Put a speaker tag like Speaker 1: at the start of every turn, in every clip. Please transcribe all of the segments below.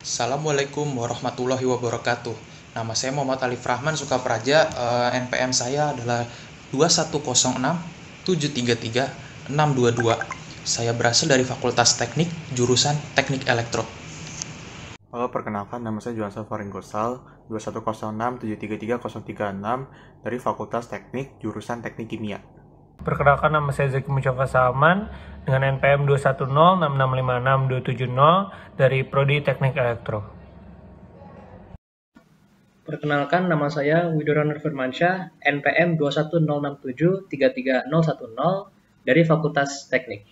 Speaker 1: Assalamualaikum warahmatullahi wabarakatuh. Nama saya Muhammad Alif Rahman Sukapraja. NPM saya adalah 2106733622. Saya berasal dari Fakultas Teknik, jurusan Teknik Elektro.
Speaker 2: Halo, perkenalkan nama saya Juan Safarin Gosal, 2106733036 dari Fakultas Teknik, jurusan Teknik Kimia.
Speaker 3: Perkenalkan, nama saya Zaki Mustafa Salman dengan NPM 21066566270 dari Prodi Teknik Elektro.
Speaker 4: Perkenalkan, nama saya Widoranur Firmansyah, NPM 21067333010 dari Fakultas Teknik.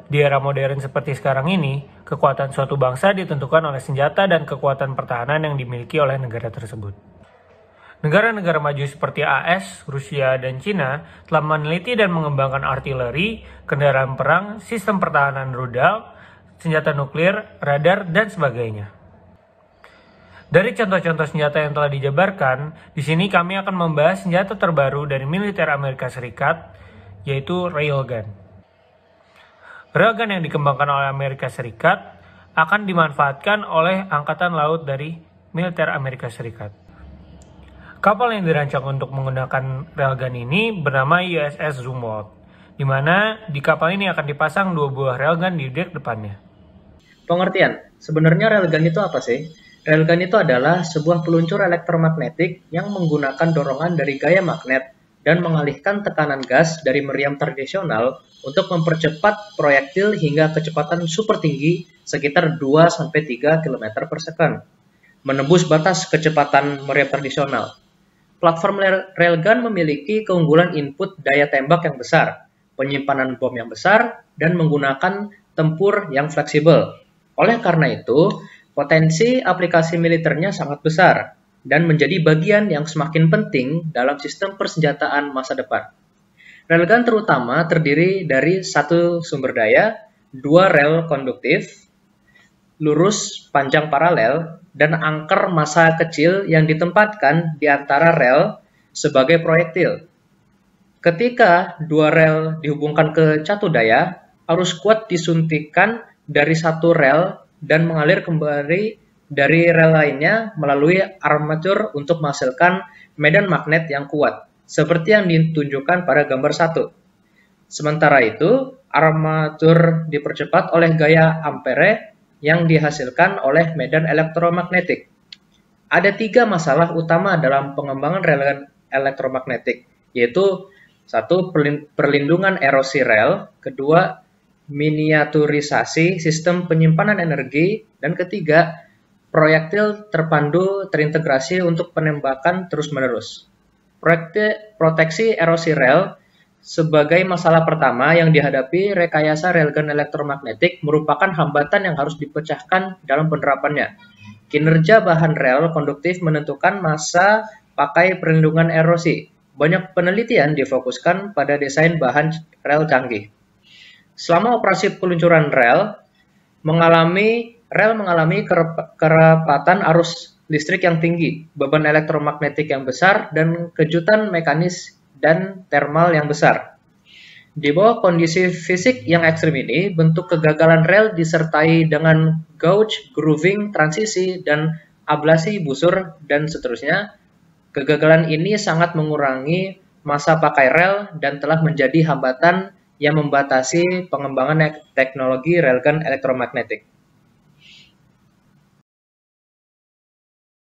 Speaker 3: Di era modern seperti sekarang ini, kekuatan suatu bangsa ditentukan oleh senjata dan kekuatan pertahanan yang dimiliki oleh negara tersebut. Negara-negara maju seperti AS, Rusia, dan Cina telah meneliti dan mengembangkan artileri, kendaraan perang, sistem pertahanan rudal, senjata nuklir, radar, dan sebagainya. Dari contoh-contoh senjata yang telah dijabarkan, di sini kami akan membahas senjata terbaru dari militer Amerika Serikat, yaitu railgun. Railgun yang dikembangkan oleh Amerika Serikat akan dimanfaatkan oleh Angkatan Laut dari militer Amerika Serikat. Kapal yang dirancang untuk menggunakan railgun ini bernama USS Zumwalt, di mana di kapal ini akan dipasang 2 buah railgun di dek depannya.
Speaker 4: Pengertian, sebenarnya railgun itu apa sih? Railgun itu adalah sebuah peluncur elektromagnetik yang menggunakan dorongan dari gaya magnet dan mengalihkan tekanan gas dari meriam tradisional untuk mempercepat proyektil hingga kecepatan super tinggi sekitar 2-3 km per second, menembus batas kecepatan meriam tradisional. Platform railgun memiliki keunggulan input daya tembak yang besar, penyimpanan bom yang besar, dan menggunakan tempur yang fleksibel. Oleh karena itu, potensi aplikasi militernya sangat besar dan menjadi bagian yang semakin penting dalam sistem persenjataan masa depan. Railgun terutama terdiri dari satu sumber daya, 2 rel konduktif, lurus panjang paralel, dan angker massa kecil yang ditempatkan di antara rel sebagai proyektil. Ketika 2 rel dihubungkan ke catu daya, arus kuat disuntikan dari satu rel dan mengalir kembali dari rel lainnya melalui armatur untuk menghasilkan medan magnet yang kuat, seperti yang ditunjukkan pada gambar 1. Sementara itu, armatur dipercepat oleh gaya ampere yang dihasilkan oleh medan elektromagnetik. Ada 3 masalah utama dalam pengembangan railgun elektromagnetik, yaitu 1. Perlindungan erosi rel, 2. Miniaturisasi sistem penyimpanan energi, dan ketiga, proyektil terpandu terintegrasi untuk penembakan terus-menerus. Proteksi erosi rel sebagai masalah pertama yang dihadapi rekayasa railgun elektromagnetik merupakan hambatan yang harus dipecahkan dalam penerapannya. Kinerja bahan rel konduktif menentukan masa pakai perlindungan erosi. Banyak penelitian difokuskan pada desain bahan rel canggih. Selama operasi peluncuran rel mengalami kerapatan arus listrik yang tinggi, beban elektromagnetik yang besar, dan kejutan mekanis dan termal yang besar. Di bawah kondisi fisik yang ekstrim ini, bentuk kegagalan rel disertai dengan gauge, grooving, transisi, dan ablasi busur, dan seterusnya. Kegagalan ini sangat mengurangi masa pakai rel dan telah menjadi hambatan yang membatasi pengembangan teknologi railgun elektromagnetik.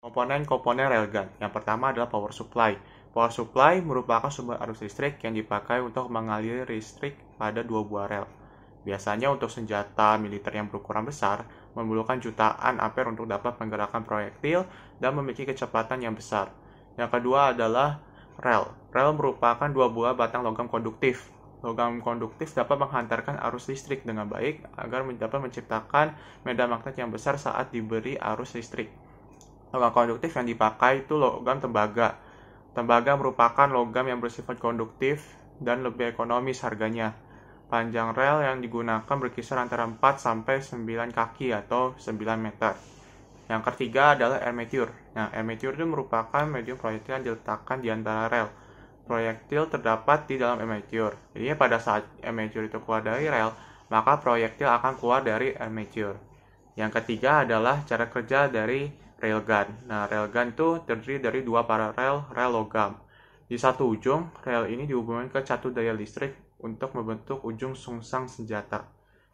Speaker 2: Komponen-komponen railgun. Yang pertama adalah power supply. Power supply merupakan sumber arus listrik yang dipakai untuk mengaliri listrik pada 2 buah rel. Biasanya untuk senjata militer yang berukuran besar, memerlukan jutaan ampere untuk dapat menggerakkan proyektil dan memiliki kecepatan yang besar. Yang kedua adalah rel. Rel merupakan 2 buah batang logam konduktif. Logam konduktif dapat menghantarkan arus listrik dengan baik agar dapat menciptakan medan magnet yang besar saat diberi arus listrik. Logam konduktif yang dipakai itu logam tembaga. Tembaga merupakan logam yang bersifat konduktif dan lebih ekonomis harganya. Panjang rel yang digunakan berkisar antara 4-9 kaki atau 9 meter. Yang ketiga adalah armature. Nah, armature itu merupakan medium proyektil yang diletakkan di antara rel. Proyektil terdapat di dalam armature. Jadi pada saat armature itu keluar dari rel, maka proyektil akan keluar dari armature. Yang ketiga adalah cara kerja dari railgun. Nah, railgun itu terdiri dari dua paralel rel logam. Di satu ujung, rel ini dihubungkan ke catu daya listrik untuk membentuk ujung sungsang senjata.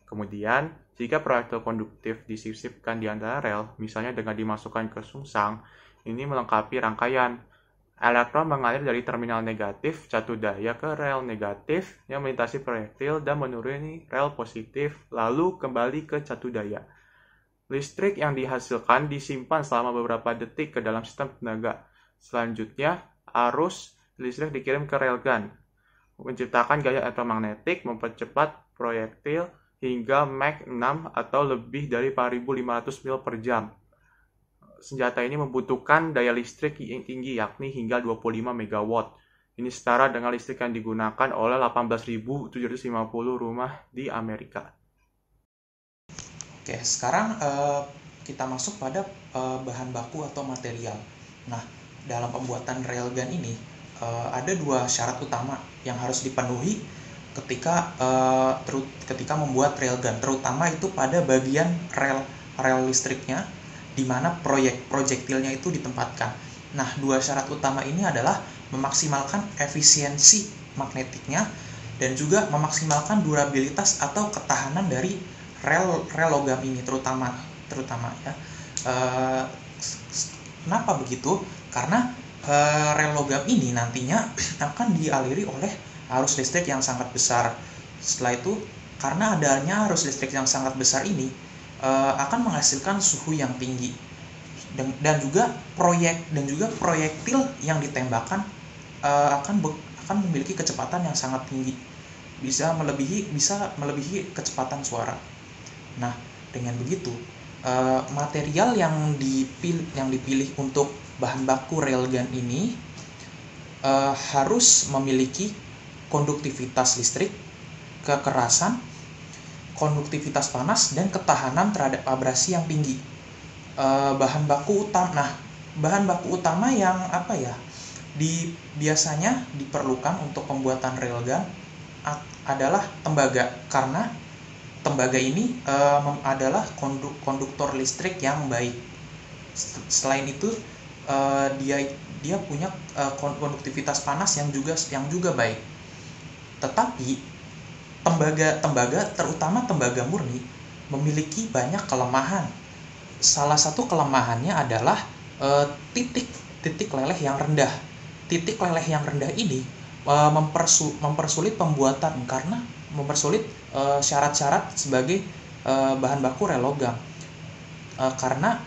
Speaker 2: Kemudian, jika proyektil konduktif disisipkan di antara rel, misalnya dengan dimasukkan ke sungsang, ini melengkapi rangkaian. Elektron mengalir dari terminal negatif catu daya ke rel negatif yang melintasi proyektil dan menuruni rel positif, lalu kembali ke catu daya. Listrik yang dihasilkan disimpan selama beberapa detik ke dalam sistem tenaga. Selanjutnya, arus listrik dikirim ke railgun, menciptakan gaya elektromagnetik, mempercepat proyektil hingga Mach 6 atau lebih dari 4.500 mil per jam. Senjata ini membutuhkan daya listrik yang tinggi, yakni hingga 25 MW. Ini setara dengan listrik yang digunakan oleh 18.750 rumah di Amerika.
Speaker 1: Oke, sekarang kita masuk pada bahan baku atau material. Nah, dalam pembuatan railgun ini ada dua syarat utama yang harus dipenuhi ketika membuat railgun, terutama itu pada bagian rel listriknya, di mana proyektilnya itu ditempatkan. Nah, dua syarat utama ini adalah memaksimalkan efisiensi magnetiknya dan juga memaksimalkan durabilitas atau ketahanan dari rel logam ini terutama ya. Kenapa begitu? Karena rel logam ini nantinya akan dialiri oleh arus listrik yang sangat besar. Setelah itu, karena adanya arus listrik yang sangat besar ini akan menghasilkan suhu yang tinggi dan juga proyektil yang ditembakkan akan memiliki kecepatan yang sangat tinggi, bisa melebihi kecepatan suara. Nah, dengan begitu material yang dipilih untuk bahan baku railgun ini harus memiliki konduktivitas listrik, kekerasan, konduktivitas panas, dan ketahanan terhadap abrasi yang tinggi. Bahan baku utama yang biasanya diperlukan untuk pembuatan railgun adalah tembaga, karena tembaga ini adalah konduktor listrik yang baik. Selain itu, dia punya konduktivitas panas yang juga baik. Tetapi tembaga, terutama tembaga murni, memiliki banyak kelemahan. Salah satu kelemahannya adalah titik leleh yang rendah. Titik leleh yang rendah ini mempersulit pembuatan karena mempersulit syarat-syarat sebagai bahan baku rel logam. Karena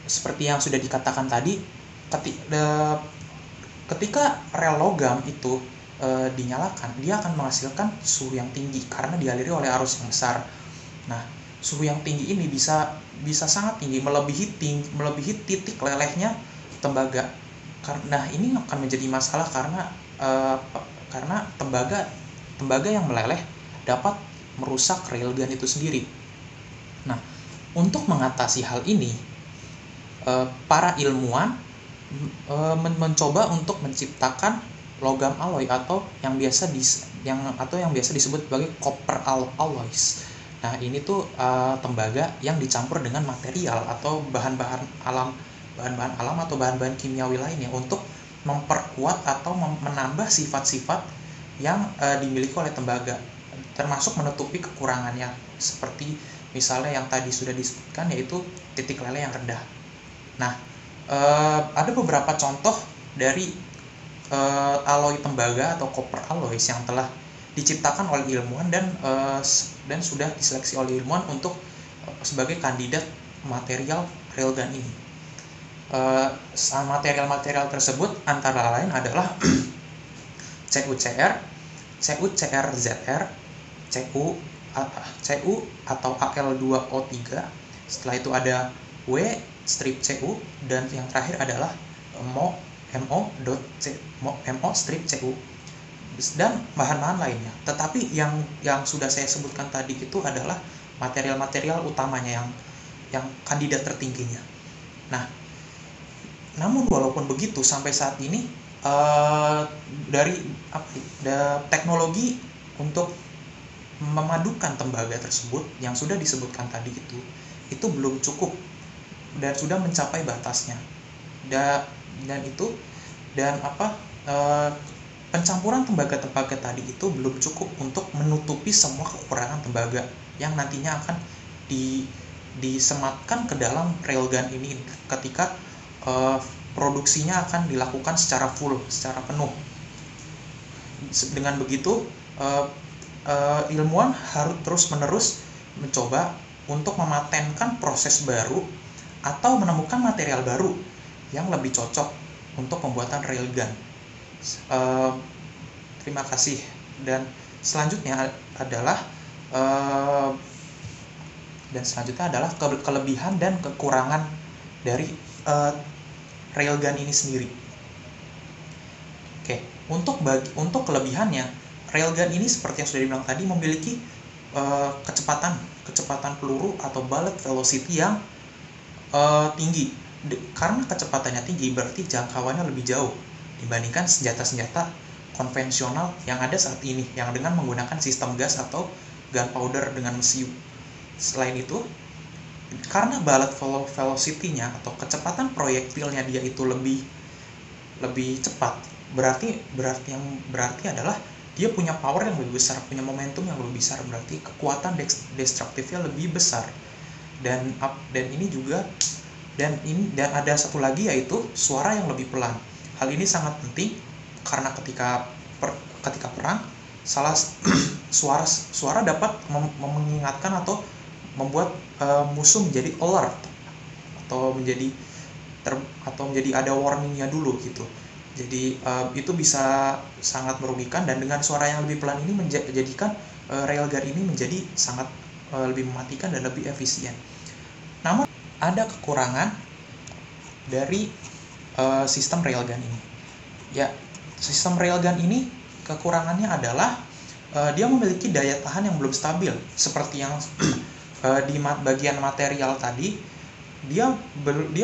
Speaker 1: seperti yang sudah dikatakan tadi, ketika rel logam itu dinyalakan, dia akan menghasilkan suhu yang tinggi karena dialiri oleh arus yang besar. Nah, suhu yang tinggi ini bisa sangat tinggi, melebihi titik lelehnya tembaga. Nah, ini akan menjadi masalah karena tembaga yang meleleh dapat merusak railgun itu sendiri. Nah, untuk mengatasi hal ini, para ilmuwan mencoba untuk menciptakan logam alloy atau yang biasa disebut sebagai copper alloys. Nah, ini tuh tembaga yang dicampur dengan material atau bahan-bahan alam atau bahan-bahan kimiawi lainnya untuk memperkuat atau menambah sifat-sifat yang dimiliki oleh tembaga, termasuk menutupi kekurangannya, seperti misalnya yang tadi sudah disebutkan, yaitu titik leleh yang rendah. Nah, ada beberapa contoh dari alloy tembaga atau copper alloys yang telah diciptakan oleh ilmuwan dan sudah diseleksi oleh ilmuwan untuk sebagai kandidat material railgun ini. Material-material tersebut antara lain adalah CuCr, CuCrZr, Cu atau Al2O3. Setelah itu ada W-Cu, dan yang terakhir adalah MO-Cu dan bahan-bahan lainnya. Tetapi yang sudah saya sebutkan tadi itu adalah material-material utamanya yang kandidat tertingginya. Nah, namun walaupun begitu, sampai saat ini teknologi untuk memadukan tembaga tersebut yang sudah disebutkan tadi itu belum cukup dan sudah mencapai batasnya. Pencampuran tembaga-tembaga tadi itu belum cukup untuk menutupi semua kekurangan tembaga yang nantinya akan disematkan ke dalam railgun ini ketika produksinya akan dilakukan secara penuh. Dengan begitu, ilmuwan harus terus-menerus mencoba untuk mematenkan proses baru atau menemukan material baru yang lebih cocok untuk pembuatan railgun. Terima kasih. Dan selanjutnya adalah kelebihan dan kekurangan dari railgun ini sendiri. Oke, untuk kelebihannya, railgun ini seperti yang sudah dibilang tadi memiliki kecepatan peluru atau bullet velocity yang tinggi. Karena kecepatannya tinggi, berarti jangkauannya lebih jauh dibandingkan senjata-senjata konvensional yang ada saat ini, yang dengan menggunakan sistem gas atau gunpowder dengan mesiu. Selain itu, karena bullet velocity-nya atau kecepatan proyektilnya dia itu lebih cepat, berarti adalah dia punya power yang lebih besar, punya momentum yang lebih besar, berarti kekuatan destruktifnya lebih besar. Dan ada satu lagi, yaitu suara yang lebih pelan. Hal ini sangat penting karena ketika perang, suara dapat mengingatkan atau membuat musuh menjadi alert atau menjadi ada warningnya dulu gitu. Jadi itu bisa sangat merugikan, dan dengan suara yang lebih pelan ini menjadikan railgun ini menjadi sangat lebih mematikan dan lebih efisien. Namun ada kekurangan dari sistem railgun ini. Ya, sistem railgun ini kekurangannya adalah dia memiliki daya tahan yang belum stabil. Seperti yang di bagian material tadi, dia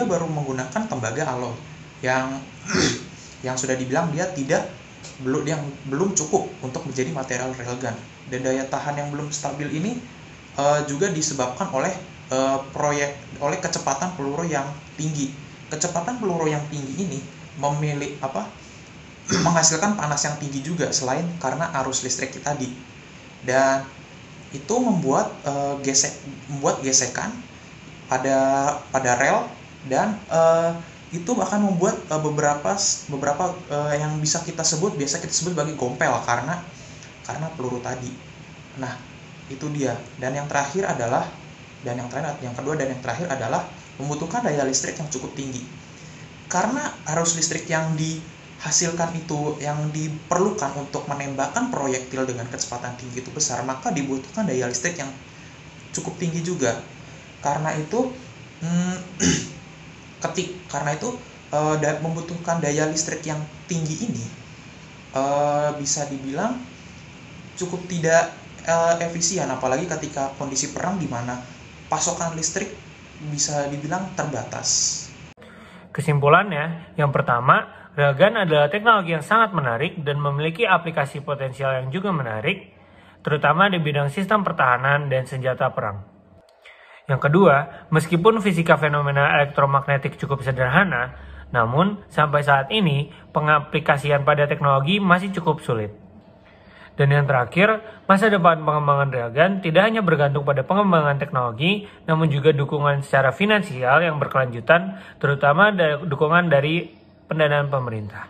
Speaker 1: baru menggunakan tembaga alloy yang sudah dibilang dia belum cukup untuk menjadi material railgun. Dan daya tahan yang belum stabil ini juga disebabkan oleh kecepatan peluru yang tinggi. Kecepatan peluru yang tinggi ini menghasilkan panas yang tinggi juga, selain karena arus listrik tadi. Dan itu membuat gesekan pada rel, dan itu akan membuat beberapa yang biasa kita sebut sebagai gompel karena peluru tadi. Nah, itu dia. Dan yang terakhir adalah membutuhkan daya listrik yang cukup tinggi. Karena arus listrik yang dihasilkan itu, yang diperlukan untuk menembakkan proyektil dengan kecepatan tinggi itu besar, maka dibutuhkan daya listrik yang cukup tinggi juga. Karena itu membutuhkan daya listrik yang tinggi ini bisa dibilang cukup tidak efisien, apalagi ketika kondisi perang di mana pasokan listrik bisa dibilang terbatas.
Speaker 3: Kesimpulannya, yang pertama, railgun adalah teknologi yang sangat menarik dan memiliki aplikasi potensial yang juga menarik, terutama di bidang sistem pertahanan dan senjata perang. Yang kedua, meskipun fisika fenomena elektromagnetik cukup sederhana, namun sampai saat ini pengaplikasian pada teknologi masih cukup sulit. Dan yang terakhir, masa depan pengembangan railgun tidak hanya bergantung pada pengembangan teknologi, namun juga dukungan secara finansial yang berkelanjutan, terutama dukungan dari pendanaan pemerintah.